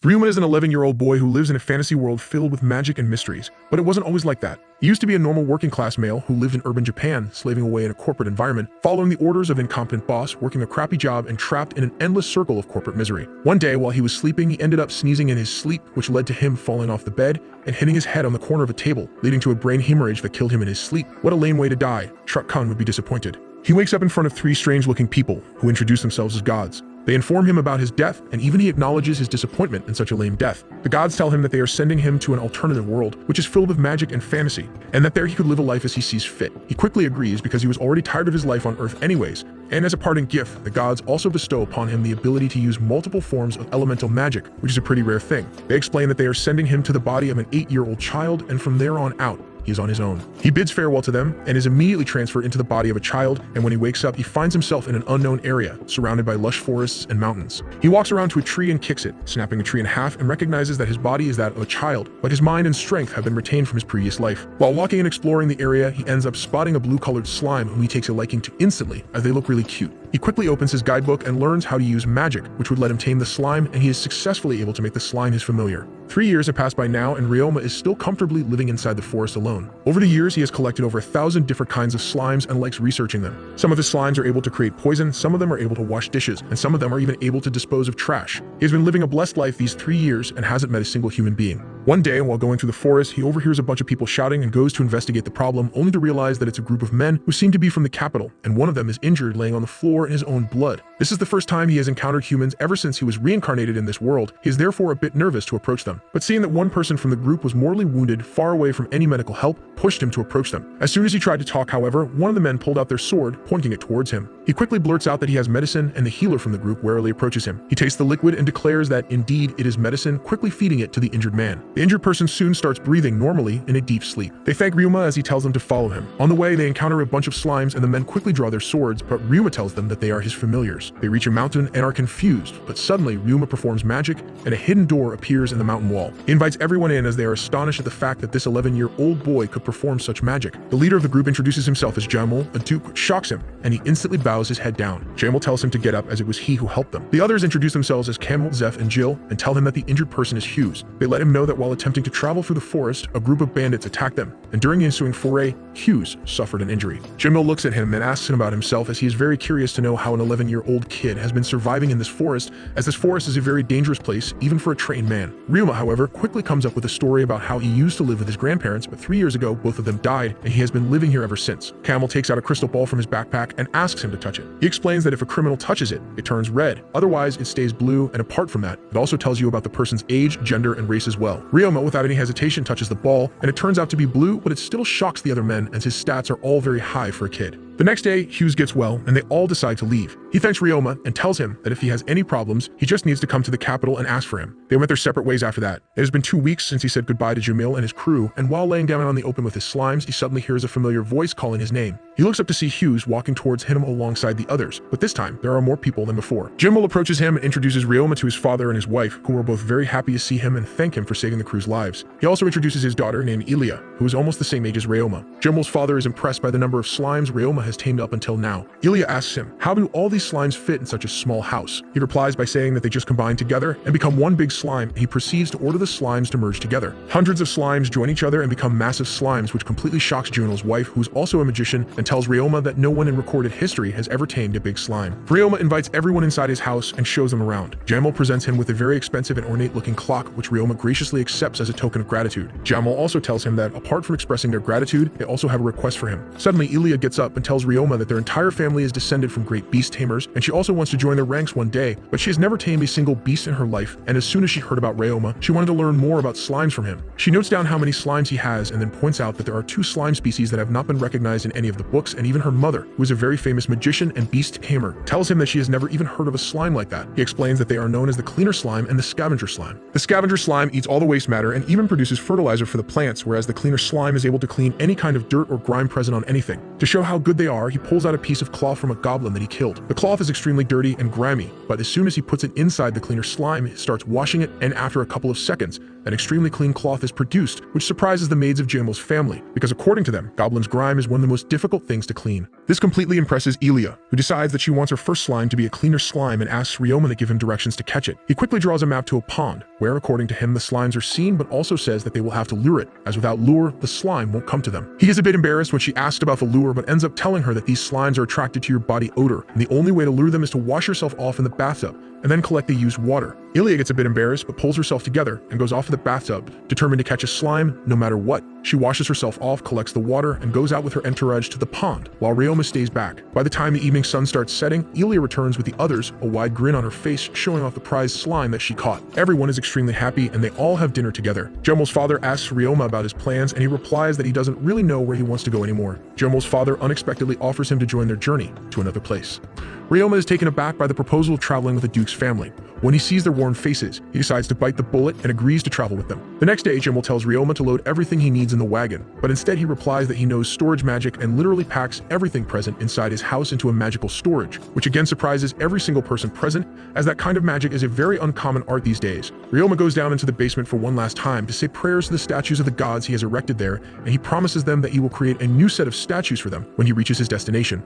Ryuma is an 11-year-old boy who lives in a fantasy world filled with magic and mysteries, but it wasn't always like that. He used to be a normal working-class male who lived in urban Japan, slaving away in a corporate environment, following the orders of an incompetent boss, working a crappy job, and trapped in an endless circle of corporate misery. One day, while he was sleeping, he ended up sneezing in his sleep, which led to him falling off the bed and hitting his head on the corner of a table, leading to a brain hemorrhage that killed him in his sleep. What a lame way to die. Truck-kun would be disappointed. He wakes up in front of three strange-looking people who introduce themselves as gods. They inform him about his death, and even he acknowledges his disappointment in such a lame death. The gods tell him that they are sending him to an alternative world, which is filled with magic and fantasy, and that there he could live a life as he sees fit. He quickly agrees because he was already tired of his life on Earth anyways, and as a parting gift, the gods also bestow upon him the ability to use multiple forms of elemental magic, which is a pretty rare thing. They explain that they are sending him to the body of an 8-year-old child, and from there on out, he is on his own. He bids farewell to them and is immediately transferred into the body of a child, and when he wakes up, he finds himself in an unknown area, surrounded by lush forests and mountains. He walks around to a tree and kicks it, snapping the tree in half, and recognizes that his body is that of a child, but his mind and strength have been retained from his previous life. While walking and exploring the area, he ends up spotting a blue-colored slime whom he takes a liking to instantly, as they look really cute. He quickly opens his guidebook and learns how to use magic, which would let him tame the slime, and he is successfully able to make the slime his familiar. 3 years have passed by now, and Ryoma is still comfortably living inside the forest alone. Over the years, he has collected over 1,000 different kinds of slimes and likes researching them. Some of his slimes are able to create poison, some of them are able to wash dishes, and some of them are even able to dispose of trash. He has been living a blessed life these 3 years and hasn't met a single human being. One day, while going through the forest, he overhears a bunch of people shouting and goes to investigate the problem, only to realize that it's a group of men who seem to be from the capital, and one of them is injured, laying on the floor in his own blood. This is the first time he has encountered humans ever since he was reincarnated in this world. He is therefore a bit nervous to approach them, but seeing that one person from the group was mortally wounded, far away from any medical help, pushed him to approach them. As soon as he tried to talk, however, one of the men pulled out their sword, pointing it towards him. He quickly blurts out that he has medicine, and the healer from the group warily approaches him. He tastes the liquid and declares that indeed it is medicine, quickly feeding it to the injured man. The injured person soon starts breathing normally in a deep sleep. They thank Ryuma as he tells them to follow him. On the way, they encounter a bunch of slimes, and the men quickly draw their swords, but Ryuma tells them that they are his familiars. They reach a mountain and are confused, but suddenly Ryuma performs magic, and a hidden door appears in the mountain wall. He invites everyone in as they are astonished at the fact that this 11-year-old boy could perform such magic. The leader of the group introduces himself as Jamul, a duke, which shocks him, and he instantly bows his head down. Jamul tells him to get up as it was he who helped them. The others introduce themselves as Camel, Zeph, and Jill, and tell him that the injured person is Hughes. They let him know that while attempting to travel through the forest, a group of bandits attacked them, and during the ensuing foray, Hughes suffered an injury. Jamil looks at him and asks him about himself, as he is very curious to know how an 11-year-old kid has been surviving in this forest, as this forest is a very dangerous place, even for a trained man. Ryuma, however, quickly comes up with a story about how he used to live with his grandparents, but 3 years ago, both of them died, and he has been living here ever since. Camel takes out a crystal ball from his backpack and asks him to touch it. He explains that if a criminal touches it, it turns red. Otherwise, it stays blue, and apart from that, it also tells you about the person's age, gender, and race as well. Ryoma, without any hesitation, touches the ball, and it turns out to be blue, but it still shocks the other men, as his stats are all very high for a kid. The next day, Hughes gets well, and they all decide to leave. He thanks Ryoma and tells him that if he has any problems, he just needs to come to the capital and ask for him. They went their separate ways after that. It has been 2 weeks since he said goodbye to Jamil and his crew, and while laying down on the open with his slimes, he suddenly hears a familiar voice calling his name. He looks up to see Hughes walking towards him alongside the others, but this time, there are more people than before. Jamil approaches him and introduces Ryoma to his father and his wife, who are both very happy to see him and thank him for saving the crew's lives. He also introduces his daughter named Ilya, who is almost the same age as Ryoma. Jamil's father is impressed by the number of slimes Ryoma has tamed up until now. Ilya asks him, how do all these slimes fit in such a small house? He replies by saying that they just combine together and become one big slime, and he proceeds to order the slimes to merge together. Hundreds of slimes join each other and become massive slimes, which completely shocks Juno's wife, who is also a magician, and tells Ryoma that no one in recorded history has ever tamed a big slime. Ryoma invites everyone inside his house and shows them around. Jamil presents him with a very expensive and ornate-looking clock, which Ryoma graciously accepts as a token of gratitude. Jamil also tells him that, apart from expressing their gratitude, they also have a request for him. Suddenly, Ilya gets up and tells Ryoma that their entire family is descended from great beast tamers, and she also wants to join their ranks one day, but she has never tamed a single beast in her life, and as soon as she heard about Ryoma, she wanted to learn more about slimes from him. She notes down how many slimes he has and then points out that there are 2 slime species that have not been recognized in any of the books, and even her mother, who is a very famous magician and beast tamer, tells him that she has never even heard of a slime like that. He explains that they are known as the cleaner slime and the scavenger slime. The scavenger slime eats all the waste matter and even produces fertilizer for the plants, whereas the cleaner slime is able to clean any kind of dirt or grime present on anything. To show how good they they are, he pulls out a piece of cloth from a goblin that he killed. The cloth is extremely dirty and grimy, but as soon as he puts it inside the cleaner slime, he starts washing it, and after a couple of seconds, an extremely clean cloth is produced, which surprises the maids of Jamel's family, because according to them, goblin's grime is one of the most difficult things to clean. This completely impresses Elia, who decides that she wants her first slime to be a cleaner slime and asks Ryoma to give him directions to catch it. He quickly draws a map to a pond, where according to him the slimes are seen, but also says that they will have to lure it, as without lure, the slime won't come to them. He is a bit embarrassed when she asked about the lure, but ends up telling her that these slimes are attracted to your body odor, and the only way to lure them is to wash yourself off in the bathtub, and then collect the used water. Ilia gets a bit embarrassed, but pulls herself together and goes off to the bathtub, determined to catch a slime no matter what. She washes herself off, collects the water, and goes out with her entourage to the pond, while Ryoma stays back. By the time the evening sun starts setting, Ilia returns with the others, a wide grin on her face, showing off the prized slime that she caught. Everyone is extremely happy, and they all have dinner together. Jomo's father asks Ryoma about his plans, and he replies that he doesn't really know where he wants to go anymore. Jomo's father unexpectedly offers him to join their journey to another place. Ryoma is taken aback by the proposal of traveling with the Duke's family. When he sees their worn faces, he decides to bite the bullet and agrees to travel with them. The next day, Jimel tells Ryoma to load everything he needs in the wagon, but instead he replies that he knows storage magic and literally packs everything present inside his house into a magical storage, which again surprises every single person present, as that kind of magic is a very uncommon art these days. Ryoma goes down into the basement for one last time to say prayers to the statues of the gods he has erected there, and he promises them that he will create a new set of statues for them when he reaches his destination.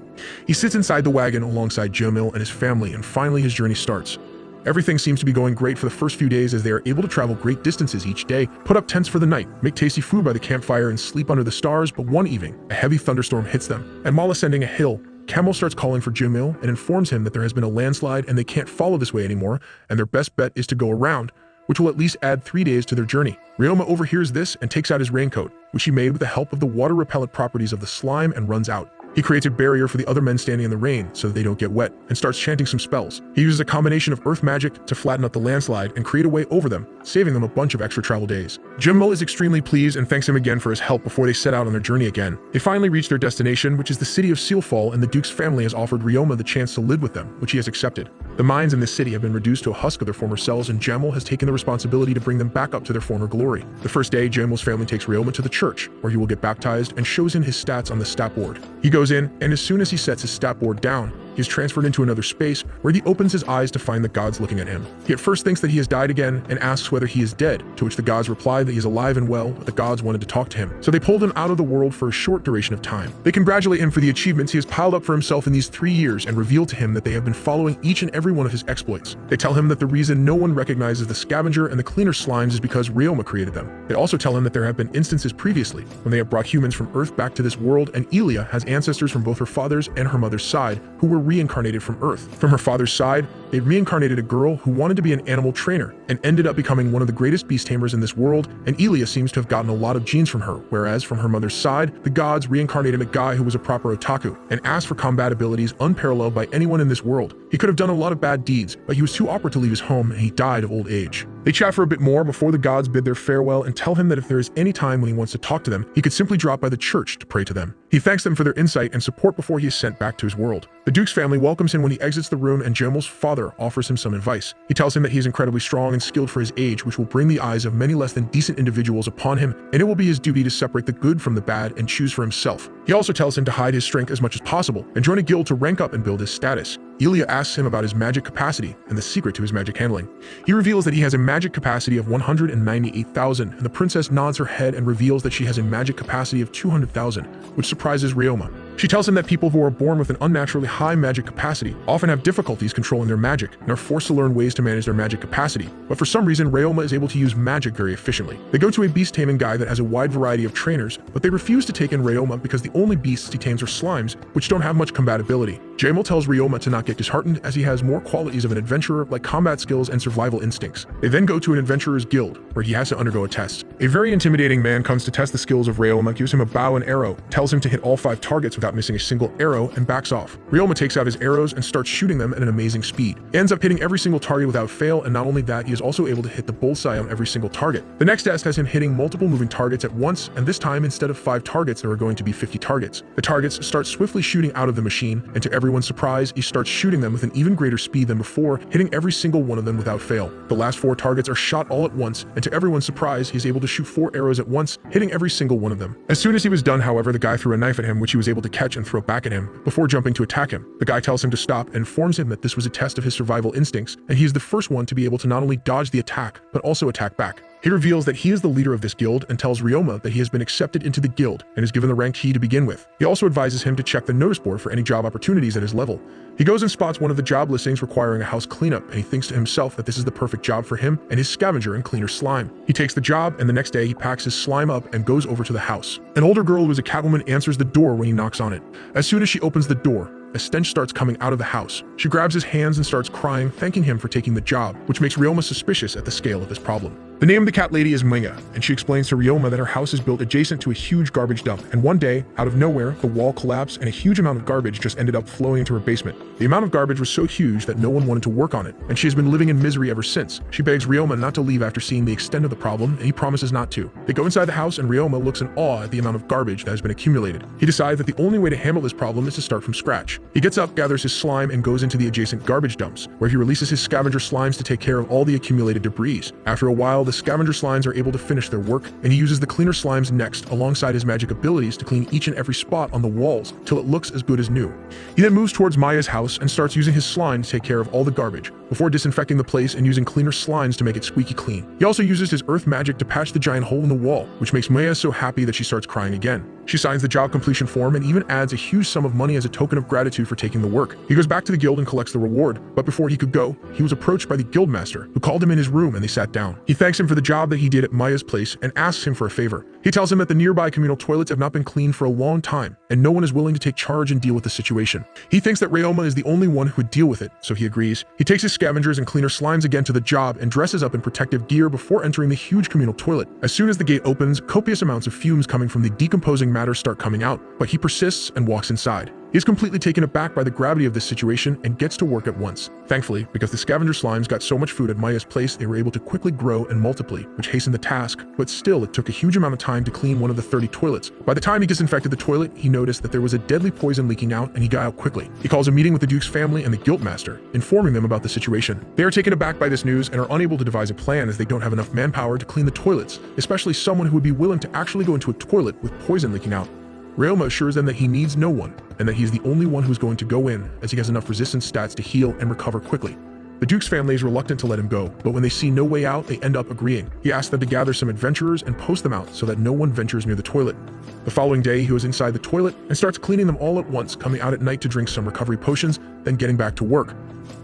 He sits inside the wagon alongside Jomil and his family, and finally his journey starts. Everything seems to be going great for the first few days, as they are able to travel great distances each day, put up tents for the night, make tasty food by the campfire, and sleep under the stars. But one evening, a heavy thunderstorm hits them, and while ascending a hill, Camel starts calling for Jomil and informs him that there has been a landslide and they can't follow this way anymore, and their best bet is to go around, which will at least add 3 days to their journey. Ryoma overhears this and takes out his raincoat, which he made with the help of the water-repellent properties of the slime, and runs out. He creates a barrier for the other men standing in the rain so that they don't get wet, and starts chanting some spells. He uses a combination of earth magic to flatten out the landslide and create a way over them, saving them a bunch of extra travel days. Jimmo is extremely pleased and thanks him again for his help before they set out on their journey again. They finally reach their destination, which is the city of Sealfall, and the Duke's family has offered Ryoma the chance to live with them, which he has accepted. The mines in this city have been reduced to a husk of their former selves, and Jamil has taken the responsibility to bring them back up to their former glory. The first day, Jamil's family takes Ryoma to the church, where he will get baptized, and shows him his stats on the stat board. He goes in, and as soon as he sets his stat board down, he is transferred into another space where he opens his eyes to find the gods looking at him. He at first thinks that he has died again and asks whether he is dead, to which the gods reply that he is alive and well, but the gods wanted to talk to him. So they pulled him out of the world for a short duration of time. They congratulate him for the achievements he has piled up for himself in these 3 years and reveal to him that they have been following each and every one of his exploits. They tell him that the reason no one recognizes the scavenger and the cleaner slimes is because Ryoma created them. They also tell him that there have been instances previously when they have brought humans from Earth back to this world, and Elia has ancestors from both her father's and her mother's side who were reincarnated from Earth. From her father's side, they reincarnated a girl who wanted to be an animal trainer and ended up becoming one of the greatest beast tamers in this world, and Elia seems to have gotten a lot of genes from her, whereas from her mother's side, the gods reincarnated a guy who was a proper otaku and asked for combat abilities unparalleled by anyone in this world. He could have done a lot of bad deeds, but he was too awkward to leave his home, and he died of old age. They chat for a bit more before the gods bid their farewell and tell him that if there is any time when he wants to talk to them, he could simply drop by the church to pray to them. He thanks them for their insight and support before he is sent back to his world. The Duke's family welcomes him when he exits the room, and Jomel's father offers him some advice. He tells him that he is incredibly strong and skilled for his age, which will bring the eyes of many less than decent individuals upon him, and it will be his duty to separate the good from the bad and choose for himself. He also tells him to hide his strength as much as possible and join a guild to rank up and build his status. Elia asks him about his magic capacity and the secret to his magic handling. He reveals that he has a magic capacity of 198,000, and the princess nods her head and reveals that she has a magic capacity of 200,000, which surprises Ryoma. She tells him that people who are born with an unnaturally high magic capacity often have difficulties controlling their magic and are forced to learn ways to manage their magic capacity, but for some reason Ryoma is able to use magic very efficiently. They go to a beast taming guy that has a wide variety of trainers, but they refuse to take in Ryoma because the only beasts he tames are slimes, which don't have much compatibility. Jamel tells Ryoma to not get disheartened, as he has more qualities of an adventurer like combat skills and survival instincts. They then go to an adventurer's guild, where he has to undergo a test. A very intimidating man comes to test the skills of Ryoma, gives him a bow and arrow, tells him to hit all 5 targets without missing a single arrow, and backs off. Ryoma takes out his arrows and starts shooting them at an amazing speed. He ends up hitting every single target without fail, and not only that, he is also able to hit the bullseye on every single target. The next test has him hitting multiple moving targets at once, and this time instead of 5 targets, there are going to be 50 targets. The targets start swiftly shooting out of the machine, and to everyone's everyone's surprise, he starts shooting them with an even greater speed than before, hitting every single one of them without fail. The last 4 targets are shot all at once, and to everyone's surprise, he's able to shoot 4 arrows at once, hitting every single one of them. As soon as he was done, however, the guy threw a knife at him, which he was able to catch and throw back at him, before jumping to attack him. The guy tells him to stop and informs him that this was a test of his survival instincts, and he is the first one to be able to not only dodge the attack, but also attack back. He reveals that he is the leader of this guild and tells Ryoma that he has been accepted into the guild and is given the rank key to begin with. He also advises him to check the notice board for any job opportunities at his level. He goes and spots one of the job listings requiring a house cleanup, and he thinks to himself that this is the perfect job for him and his scavenger and cleaner slime. He takes the job, and the next day he packs his slime up and goes over to the house. An older girl who is a Catwoman answers the door when he knocks on it. As soon as she opens the door, a stench starts coming out of the house. She grabs his hands and starts crying, thanking him for taking the job, which makes Ryoma suspicious at the scale of his problem. The name of the cat lady is Maya, and she explains to Ryoma that her house is built adjacent to a huge garbage dump, and one day, out of nowhere, the wall collapsed and a huge amount of garbage just ended up flowing into her basement. The amount of garbage was so huge that no one wanted to work on it, and she has been living in misery ever since. She begs Ryoma not to leave after seeing the extent of the problem, and he promises not to. They go inside the house, and Ryoma looks in awe at the amount of garbage that has been accumulated. He decides that the only way to handle this problem is to start from scratch. He gets up, gathers his slime, and goes into the adjacent garbage dumps, where he releases his scavenger slimes to take care of all the accumulated debris. After a while, the scavenger slimes are able to finish their work, and he uses the cleaner slimes next alongside his magic abilities to clean each and every spot on the walls till it looks as good as new. He then moves towards Maya's house and starts using his slime to take care of all the garbage, before disinfecting the place and using cleaner slimes to make it squeaky clean. He also uses his earth magic to patch the giant hole in the wall, which makes Maya so happy that she starts crying again. She signs the job completion form and even adds a huge sum of money as a token of gratitude for taking the work. He goes back to the guild and collects the reward, but before he could go, he was approached by the guild master, who called him in his room and they sat down. He thanks him for the job that he did at Maya's place and asks him for a favor. He tells him that the nearby communal toilets have not been cleaned for a long time, and no one is willing to take charge and deal with the situation. He thinks that Ryoma is the only one who would deal with it, so he agrees. He takes his scavengers and cleaner slimes again to the job and dresses up in protective gear before entering the huge communal toilet. As soon as the gate opens, copious amounts of fumes coming from the decomposing matter start coming out, but he persists and walks inside. He is completely taken aback by the gravity of this situation and gets to work at once. Thankfully, because the scavenger slimes got so much food at Maya's place, they were able to quickly grow and multiply, which hastened the task, but still it took a huge amount of time to clean one of the 30 toilets. By the time he disinfected the toilet, he noticed that there was a deadly poison leaking out and he got out quickly. He calls a meeting with the Duke's family and the guildmaster, informing them about the situation. They are taken aback by this news and are unable to devise a plan as they don't have enough manpower to clean the toilets, especially someone who would be willing to actually go into a toilet with poison leaking out. Ryoma assures them that he needs no one, and that he is the only one who is going to go in, as he has enough resistance stats to heal and recover quickly. The Duke's family is reluctant to let him go, but when they see no way out, they end up agreeing. He asks them to gather some adventurers and post them out so that no one ventures near the toilet. The following day, he was inside the toilet and starts cleaning them all at once, coming out at night to drink some recovery potions, then getting back to work.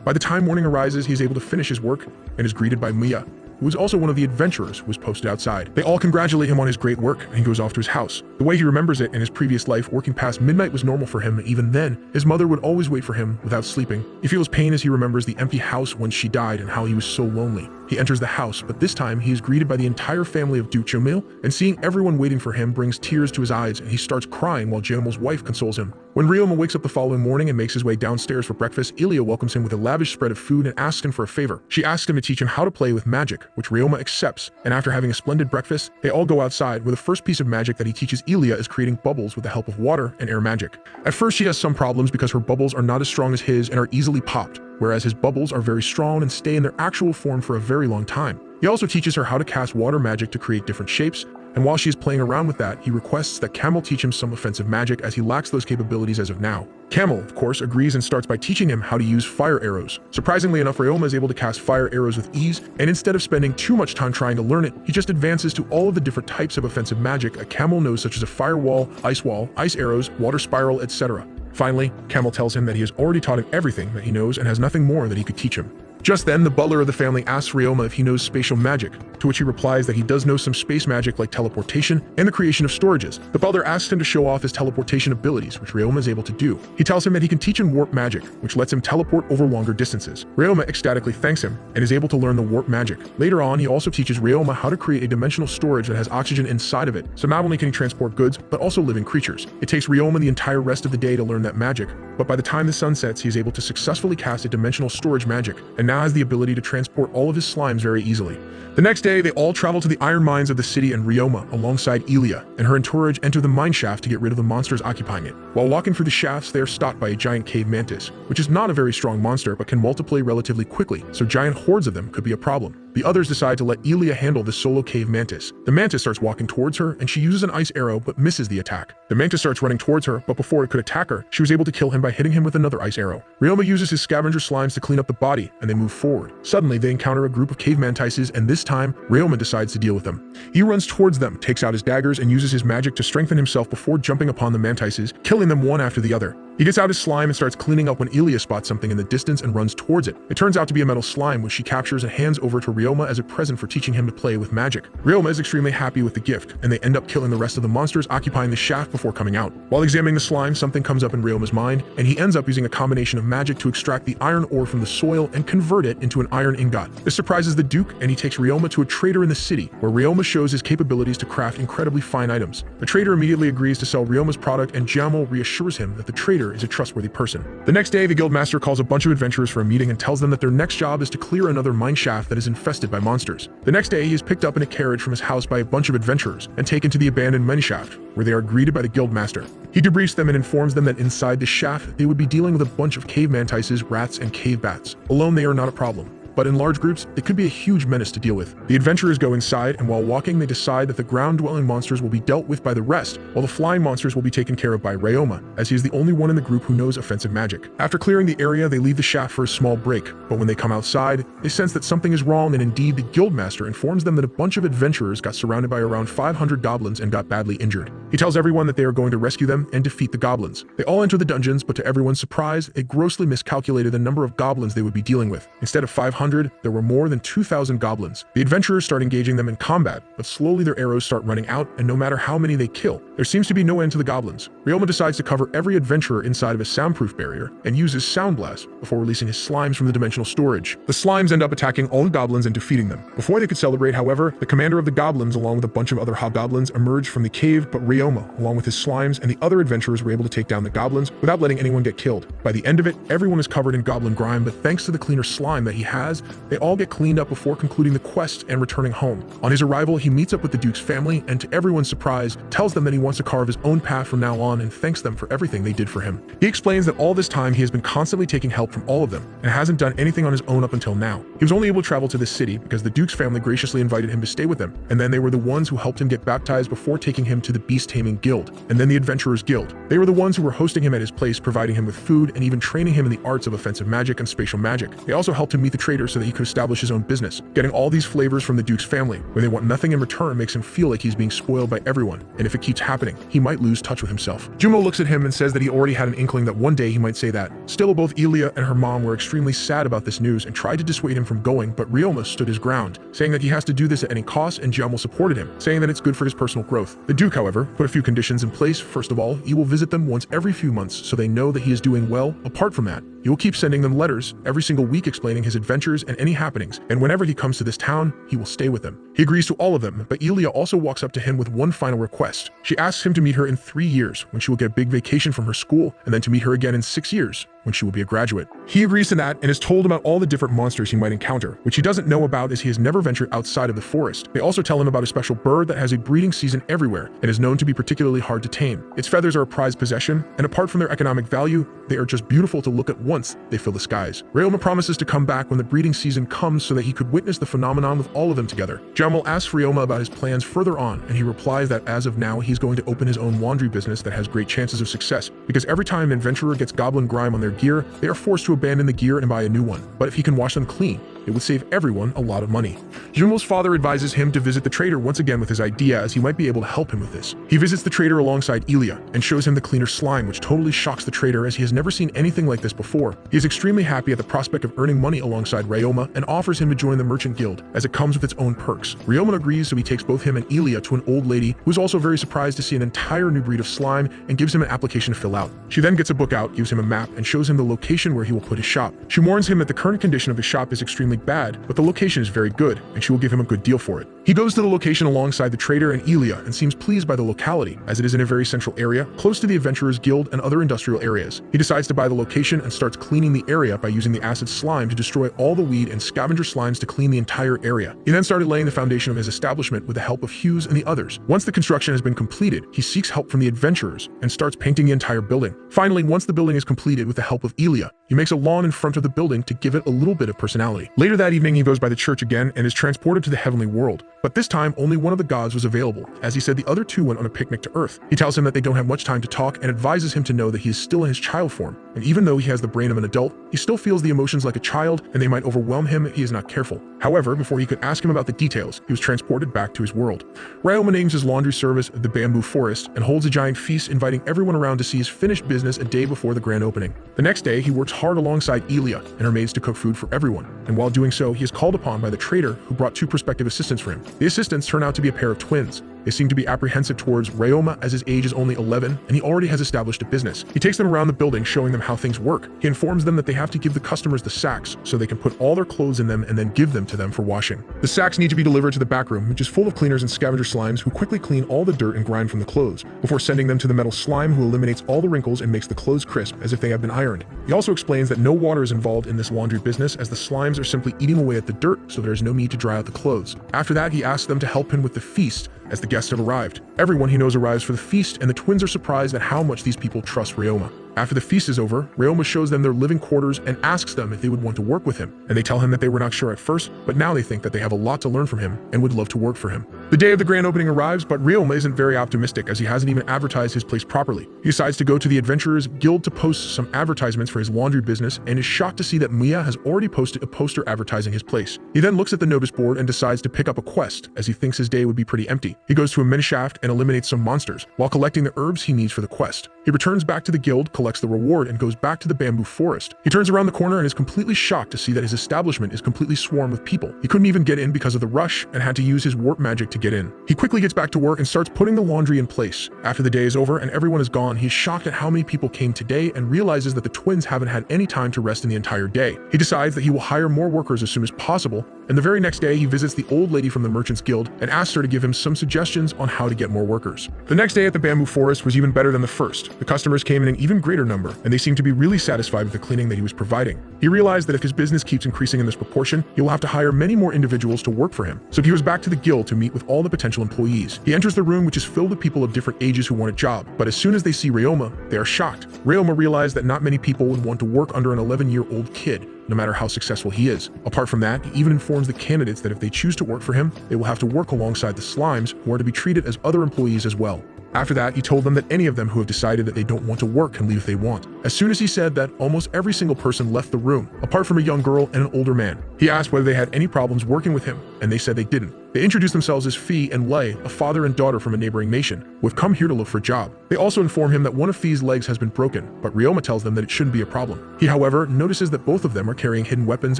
By the time morning arises, he is able to finish his work and is greeted by Mia, who was also one of the adventurers who was posted outside. They all congratulate him on his great work, and he goes off to his house. The way he remembers it in his previous life, working past midnight was normal for him, and even then, his mother would always wait for him without sleeping. He feels pain as he remembers the empty house when she died and how he was so lonely. He enters the house, but this time he is greeted by the entire family of Duke Jomil, and seeing everyone waiting for him brings tears to his eyes, and he starts crying while Jomil's wife consoles him. When Ryoma wakes up the following morning and makes his way downstairs for breakfast, Ilya welcomes him with a lavish spread of food and asks him for a favor. She asks him to teach him how to play with magic, which Ryoma accepts, and after having a splendid breakfast, they all go outside, where the first piece of magic that he teaches Ilya is creating bubbles with the help of water and air magic. At first she has some problems because her bubbles are not as strong as his and are easily popped, whereas his bubbles are very strong and stay in their actual form for a very long time. He also teaches her how to cast water magic to create different shapes, and while she is playing around with that, he requests that Camel teach him some offensive magic as he lacks those capabilities as of now. Camel, of course, agrees and starts by teaching him how to use fire arrows. Surprisingly enough, Ryoma is able to cast fire arrows with ease, and instead of spending too much time trying to learn it, he just advances to all of the different types of offensive magic a Camel knows, such as a fire wall, ice arrows, water spiral, etc. Finally, Camel tells him that he has already taught him everything that he knows and has nothing more that he could teach him. Just then, the butler of the family asks Ryoma if he knows spatial magic, to which he replies that he does know some space magic like teleportation and the creation of storages. The butler asks him to show off his teleportation abilities, which Ryoma is able to do. He tells him that he can teach him warp magic, which lets him teleport over longer distances. Ryoma ecstatically thanks him and is able to learn the warp magic. Later on, he also teaches Ryoma how to create a dimensional storage that has oxygen inside of it, so not only can he transport goods, but also living creatures. It takes Ryoma the entire rest of the day to learn that magic, but by the time the sun sets, he is able to successfully cast a dimensional storage magic, and now has the ability to transport all of his slimes very easily. The next day, day, they all travel to the iron mines of the city, and Ryoma, alongside Ilya and her entourage, enter the mine shaft to get rid of the monsters occupying it. While walking through the shafts, they are stopped by a giant cave mantis, which is not a very strong monster but can multiply relatively quickly, so giant hordes of them could be a problem. The others decide to let Ilya handle the solo cave mantis. The mantis starts walking towards her, and she uses an ice arrow but misses the attack. The mantis starts running towards her, but before it could attack her, she was able to kill him by hitting him with another ice arrow. Ryoma uses his scavenger slimes to clean up the body, and they move forward. Suddenly, they encounter a group of cave mantises, and this time, Ryoma decides to deal with them. He runs towards them, takes out his daggers, and uses his magic to strengthen himself before jumping upon the mantises, killing them one after the other. He gets out his slime and starts cleaning up when Ilya spots something in the distance and runs towards it. It turns out to be a metal slime, which she captures and hands over to Ryoma as a present for teaching him to play with magic. Ryoma is extremely happy with the gift, and they end up killing the rest of the monsters occupying the shaft before coming out. While examining the slime, something comes up in Ryoma's mind, and he ends up using a combination of magic to extract the iron ore from the soil and convert it into an iron ingot. This surprises the Duke, and he takes Ryoma to a trader in the city, where Ryoma shows his capabilities to craft incredibly fine items. The trader immediately agrees to sell Ryoma's product, and Jamal reassures him that the trader is a trustworthy person. The next day, the guildmaster calls a bunch of adventurers for a meeting and tells them that their next job is to clear another mine shaft that is infested by monsters. The next day, he is picked up in a carriage from his house by a bunch of adventurers and taken to the abandoned mine shaft, where they are greeted by the guildmaster. He debriefs them and informs them that inside the shaft, they would be dealing with a bunch of cave mantises, rats, and cave bats. Alone, they are not a problem, but in large groups, it could be a huge menace to deal with. The adventurers go inside, and while walking, they decide that the ground-dwelling monsters will be dealt with by the rest, while the flying monsters will be taken care of by Ryoma, as he is the only one in the group who knows offensive magic. After clearing the area, they leave the shaft for a small break, but when they come outside, they sense that something is wrong, and indeed, the guildmaster informs them that a bunch of adventurers got surrounded by around 500 goblins and got badly injured. He tells everyone that they are going to rescue them and defeat the goblins. They all enter the dungeons, but to everyone's surprise, they grossly miscalculated the number of goblins they would be dealing with. Instead of 500, there were more than 2,000 goblins. The adventurers start engaging them in combat, but slowly their arrows start running out, and no matter how many they kill, there seems to be no end to the goblins. Ryoma decides to cover every adventurer inside of a soundproof barrier and uses Sound Blast before releasing his slimes from the dimensional storage. The slimes end up attacking all the goblins and defeating them. Before they could celebrate, however, the commander of the goblins along with a bunch of other hobgoblins emerged from the cave, but Ryoma, along with his slimes and the other adventurers, were able to take down the goblins without letting anyone get killed. By the end of it, everyone is covered in goblin grime, but thanks to the cleaner slime that he has, they all get cleaned up before concluding the quest and returning home. On his arrival, he meets up with the Duke's family and, to everyone's surprise, tells them that he wants to carve his own path from now on and thanks them for everything they did for him. He explains that all this time he has been constantly taking help from all of them and hasn't done anything on his own up until now. He was only able to travel to this city because the Duke's family graciously invited him to stay with them, and then they were the ones who helped him get baptized before taking him to the Beast Taming Guild, and then the Adventurers Guild. They were the ones who were hosting him at his place, providing him with food and even training him in the arts of offensive magic and spatial magic. They also helped him meet the trader so that he could establish his own business. Getting all these flavors from the Duke's family, where they want nothing in return, makes him feel like he's being spoiled by everyone, and if it keeps happening, he might lose touch with himself. Jumo looks at him and says that he already had an inkling that one day he might say that. Still, both Ilya and her mom were extremely sad about this news and tried to dissuade him from going, but Ryoma stood his ground, saying that he has to do this at any cost, and Jamal supported him, saying that it's good for his personal growth. The Duke, however, put a few conditions in place. First of all, he will visit them once every few months so they know that he is doing well. Apart from that, he will keep sending them letters every single week explaining his adventures and any happenings, and whenever he comes to this town, he will stay with them. He agrees to all of them, but Ilya also walks up to him with one final request. She asks him to meet her in 3 years, when she will get a big vacation from her school, and then to meet her again in 6 years, when she will be a graduate. He agrees to that and is told about all the different monsters he might encounter, which he doesn't know about as he has never ventured outside of the forest. They also tell him about a special bird that has a breeding season everywhere and is known to be particularly hard to tame. Its feathers are a prized possession, and apart from their economic value, they are just beautiful to look at once they fill the skies. Ryoma promises to come back when the breeding season comes so that he could witness the phenomenon with all of them together. Jamal asks Ryoma about his plans further on, and he replies that as of now, he's going to open his own laundry business that has great chances of success, because every time an adventurer gets goblin grime on their gear, they are forced to abandon the gear and buy a new one. But if he can wash them clean, it would save everyone a lot of money. Jumo's father advises him to visit the trader once again with his idea, as he might be able to help him with this. He visits the trader alongside Ilya and shows him the cleaner slime, which totally shocks the trader as he has never seen anything like this before. He is extremely happy at the prospect of earning money alongside Ryoma and offers him to join the merchant guild, as it comes with its own perks. Ryoma agrees, so he takes both him and Ilya to an old lady who is also very surprised to see an entire new breed of slime and gives him an application to fill out. She then gets a book out, gives him a map, and shows him the location where he will put his shop. She warns him that the current condition of his shop is extremely extremely bad, but the location is very good, and she will give him a good deal for it. He goes to the location alongside the trader and Elia and seems pleased by the locality, as it is in a very central area, close to the Adventurers Guild and other industrial areas. He decides to buy the location and starts cleaning the area by using the acid slime to destroy all the weed and scavenger slimes to clean the entire area. He then started laying the foundation of his establishment with the help of Hughes and the others. Once the construction has been completed, he seeks help from the adventurers and starts painting the entire building. Finally, once the building is completed with the help of Elia, he makes a lawn in front of the building to give it a little bit of personality. Later that evening, he goes by the church again and is transported to the heavenly world. But this time, only one of the gods was available, as he said the other two went on a picnic to Earth. He tells him that they don't have much time to talk and advises him to know that he is still in his child form. And even though he has the brain of an adult, he still feels the emotions like a child and they might overwhelm him if he is not careful. However, before he could ask him about the details, he was transported back to his world. Ryoma names his laundry service the Bamboo Forest and holds a giant feast, inviting everyone around to see his finished business a day before the grand opening. The next day, he works hard alongside Elia and her maids to cook food for everyone. And while doing so, he is called upon by the trader who brought two prospective assistants for him. The assistants turn out to be a pair of twins. They seem to be apprehensive towards Ryoma as his age is only 11 and he already has established a business. He takes them around the building, showing them how things work. He informs them that they have to give the customers the sacks so they can put all their clothes in them and then give them to them for washing. The sacks need to be delivered to the back room, which is full of cleaners and scavenger slimes who quickly clean all the dirt and grime from the clothes, before sending them to the metal slime who eliminates all the wrinkles and makes the clothes crisp as if they have been ironed. He also explains that no water is involved in this laundry business as the slimes are simply eating away at the dirt, so there is no need to dry out the clothes. After that, he asks them to help him with the feast, as the guests have arrived. Everyone he knows arrives for the feast, and the twins are surprised at how much these people trust Ryoma. After the feast is over, Ryoma shows them their living quarters and asks them if they would want to work with him, and they tell him that they were not sure at first, but now they think that they have a lot to learn from him and would love to work for him. The day of the grand opening arrives, but Ryoma isn't very optimistic as he hasn't even advertised his place properly. He decides to go to the Adventurers Guild to post some advertisements for his laundry business and is shocked to see that Mia has already posted a poster advertising his place. He then looks at the notice board and decides to pick up a quest as he thinks his day would be pretty empty. He goes to a mineshaft and eliminates some monsters while collecting the herbs he needs for the quest. He returns back to the guild, collects the reward, and goes back to the bamboo forest. He turns around the corner and is completely shocked to see that his establishment is completely swarmed with people. He couldn't even get in because of the rush and had to use his warp magic to get in. He quickly gets back to work and starts putting the laundry in place. After the day is over and everyone is gone, he is shocked at how many people came today and realizes that the twins haven't had any time to rest in the entire day. He decides that he will hire more workers as soon as possible, and the very next day he visits the old lady from the Merchants Guild and asks her to give him some suggestions on how to get more workers. The next day at the bamboo forest was even better than the first. The customers came in an even greater number, and they seemed to be really satisfied with the cleaning that he was providing. He realized that if his business keeps increasing in this proportion, he will have to hire many more individuals to work for him. So he goes back to the guild to meet with all the potential employees. He enters the room, which is filled with people of different ages who want a job, but as soon as they see Ryoma, they are shocked. Ryoma realized that not many people would want to work under an 11-year-old kid, no matter how successful he is. Apart from that, he even informs the candidates that if they choose to work for him, they will have to work alongside the slimes, who are to be treated as other employees as well. After that, he told them that any of them who have decided that they don't want to work can leave if they want. As soon as he said that, almost every single person left the room, apart from a young girl and an older man. He asked whether they had any problems working with him, and they said they didn't. They introduced themselves as Fee and Lei, a father and daughter from a neighboring nation, who have come here to look for a job. They also inform him that one of Fee's legs has been broken, but Ryoma tells them that it shouldn't be a problem. He, however, notices that both of them are carrying hidden weapons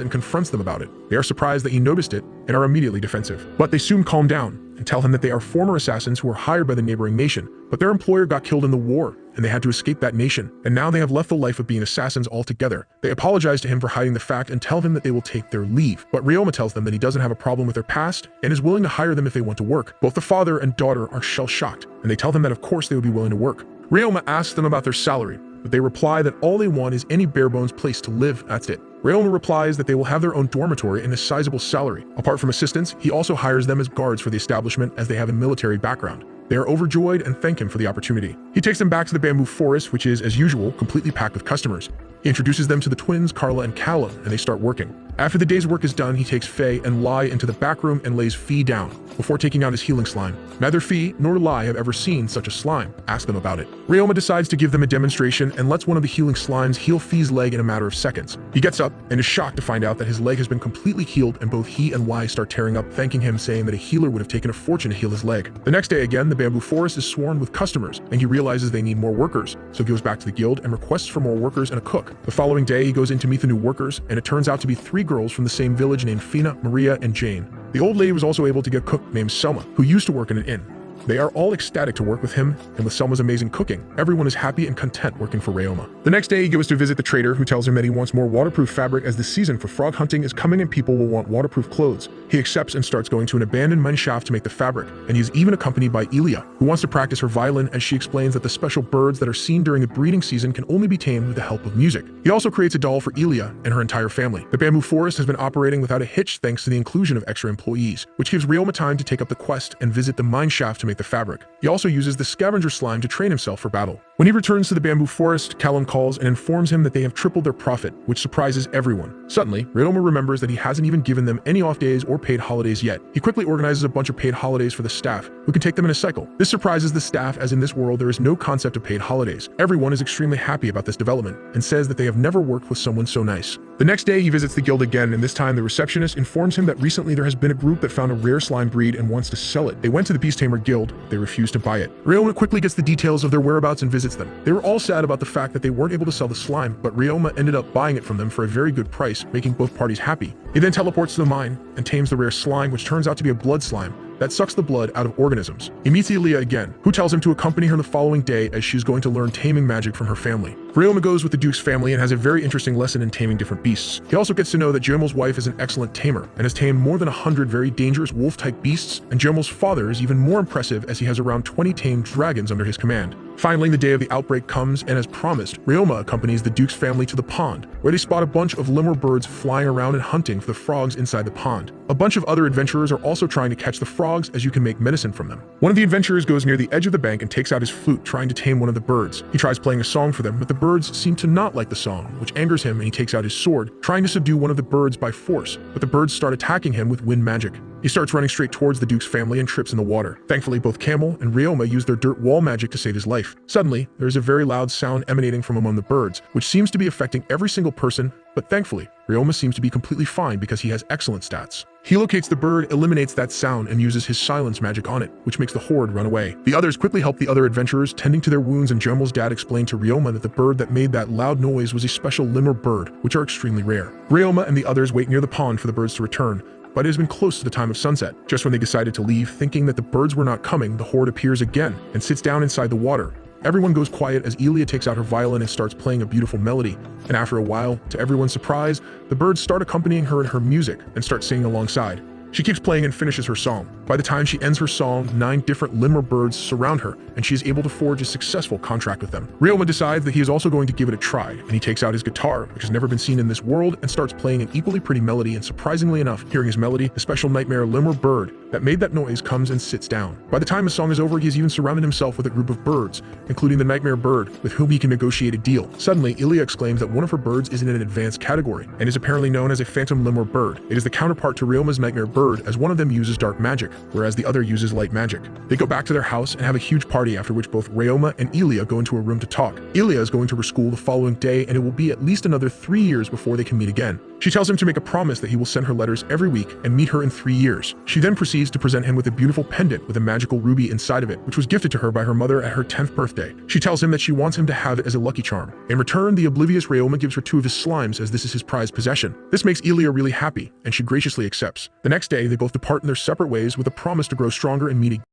and confronts them about it. They are surprised that he noticed it and are immediately defensive. But they soon calm down and tell him that they are former assassins who were hired by the neighboring nation, but their employer got killed in the war, and they had to escape that nation, and now they have left the life of being assassins altogether. They apologize to him for hiding the fact and tell him that they will take their leave, but Ryoma tells them that he doesn't have a problem with their past and is willing to hire them if they want to work. Both the father and daughter are shell-shocked, and they tell them that of course they would be willing to work. Ryoma asks them about their salary, but they reply that all they want is any bare-bones place to live, that's it. Ryoma replies that they will have their own dormitory and a sizable salary. Apart from assistants, he also hires them as guards for the establishment as they have a military background. They are overjoyed and thank him for the opportunity. He takes them back to the bamboo forest, which is, as usual, completely packed with customers. He introduces them to the twins, Carla and Callum, and they start working. After the day's work is done, he takes Faye and Lai into the back room and lays Fee down, before taking out his healing slime. Neither Fee nor Lai have ever seen such a slime. Ask them about it. Ryoma decides to give them a demonstration and lets one of the healing slimes heal Fee's leg in a matter of seconds. He gets up and is shocked to find out that his leg has been completely healed, and both he and Lai start tearing up, thanking him, saying that a healer would have taken a fortune to heal his leg. The next day again, the bamboo forest is swarmed with customers, and he realizes they need more workers, so he goes back to the guild and requests for more workers and a cook. The following day, he goes in to meet the new workers, and it turns out to be 3 girls from the same village named Fina, Maria, and Jane. The old lady was also able to get a cook named Selma, who used to work in an inn. They are all ecstatic to work with him, and with Selma's amazing cooking, everyone is happy and content working for Ryoma. The next day, he goes to visit the trader, who tells him that he wants more waterproof fabric as the season for frog hunting is coming and people will want waterproof clothes. He accepts and starts going to an abandoned mine shaft to make the fabric, and he is even accompanied by Ilia, who wants to practice her violin as she explains that the special birds that are seen during the breeding season can only be tamed with the help of music. He also creates a doll for Ilia and her entire family. The bamboo forest has been operating without a hitch thanks to the inclusion of extra employees, which gives Ryoma time to take up the quest and visit the mine shaft to make the fabric. He also uses the scavenger slime to train himself for battle. When he returns to the bamboo forest, Callum calls and informs him that they have tripled their profit, which surprises everyone. Suddenly, Ryoma remembers that he hasn't even given them any off days or paid holidays yet. He quickly organizes a bunch of paid holidays for the staff, who can take them in a cycle. This surprises the staff, as in this world there is no concept of paid holidays. Everyone is extremely happy about this development, and says that they have never worked with someone so nice. The next day, he visits the guild again, and this time the receptionist informs him that recently there has been a group that found a rare slime breed and wants to sell it. They went to the Beast Tamer Guild, they refused to buy it. Ryoma quickly gets the details of their whereabouts and visits them. They were all sad about the fact that they weren't able to sell the slime, but Ryoma ended up buying it from them for a very good price, making both parties happy. He then teleports to the mine and tames the rare slime, which turns out to be a blood slime that sucks the blood out of organisms. He meets Ilia again, who tells him to accompany her the following day as she's going to learn taming magic from her family. Ryoma goes with the Duke's family and has a very interesting lesson in taming different beasts. He also gets to know that Guillermo's wife is an excellent tamer and has tamed more than 100 very dangerous wolf-type beasts, and Guillermo's father is even more impressive as he has around 20 tamed dragons under his command. Finally, the day of the outbreak comes, and as promised, Ryoma accompanies the Duke's family to the pond, where they spot a bunch of lemur birds flying around and hunting for the frogs inside the pond. A bunch of other adventurers are also trying to catch the frogs, as you can make medicine from them. One of the adventurers goes near the edge of the bank and takes out his flute, trying to tame one of the birds. He tries playing a song for them, but the birds seem to not like the song, which angers him, and he takes out his sword, trying to subdue one of the birds by force, but the birds start attacking him with wind magic. He starts running straight towards the Duke's family and trips in the water. Thankfully, both Camel and Ryoma use their dirt wall magic to save his life. Suddenly, there is a very loud sound emanating from among the birds, which seems to be affecting every single person, but thankfully, Ryoma seems to be completely fine because he has excellent stats. He locates the bird, eliminates that sound, and uses his silence magic on it, which makes the horde run away. The others quickly help the other adventurers, tending to their wounds, and Guillermo's dad explained to Ryoma that the bird that made that loud noise was a special lemur bird, which are extremely rare. Ryoma and the others wait near the pond for the birds to return, but it has been close to the time of sunset. Just when they decided to leave, thinking that the birds were not coming, the horde appears again and sits down inside the water. Everyone goes quiet as Ilia takes out her violin and starts playing a beautiful melody, and after a while, to everyone's surprise, the birds start accompanying her in her music and start singing alongside. She keeps playing and finishes her song. By the time she ends her song, 9 different lemur birds surround her, and she is able to forge a successful contract with them. Ryoma decides that he is also going to give it a try, and he takes out his guitar, which has never been seen in this world, and starts playing an equally pretty melody, and surprisingly enough, hearing his melody, the special nightmare lemur bird that made that noise comes and sits down. By the time his song is over, he has even surrounded himself with a group of birds, including the nightmare bird, with whom he can negotiate a deal. Suddenly, Ilia exclaims that one of her birds is in an advanced category, and is apparently known as a phantom lemur bird. It is the counterpart to Ryoma's nightmare bird, as one of them uses dark magic, whereas the other uses light magic. They go back to their house and have a huge party, after which both Ryoma and Ilia go into a room to talk. Ilia is going to her school the following day, and it will be at least another 3 years before they can meet again. She tells him to make a promise that he will send her letters every week and meet her in 3 years. She then proceeds to present him with a beautiful pendant with a magical ruby inside of it, which was gifted to her by her mother at her 10th birthday. She tells him that she wants him to have it as a lucky charm. In return, the oblivious Ryoma gives her 2 of his slimes, as this is his prized possession. This makes Ilia really happy, and she graciously accepts. The next day, they both depart in their separate ways with a promise to grow stronger and meet again.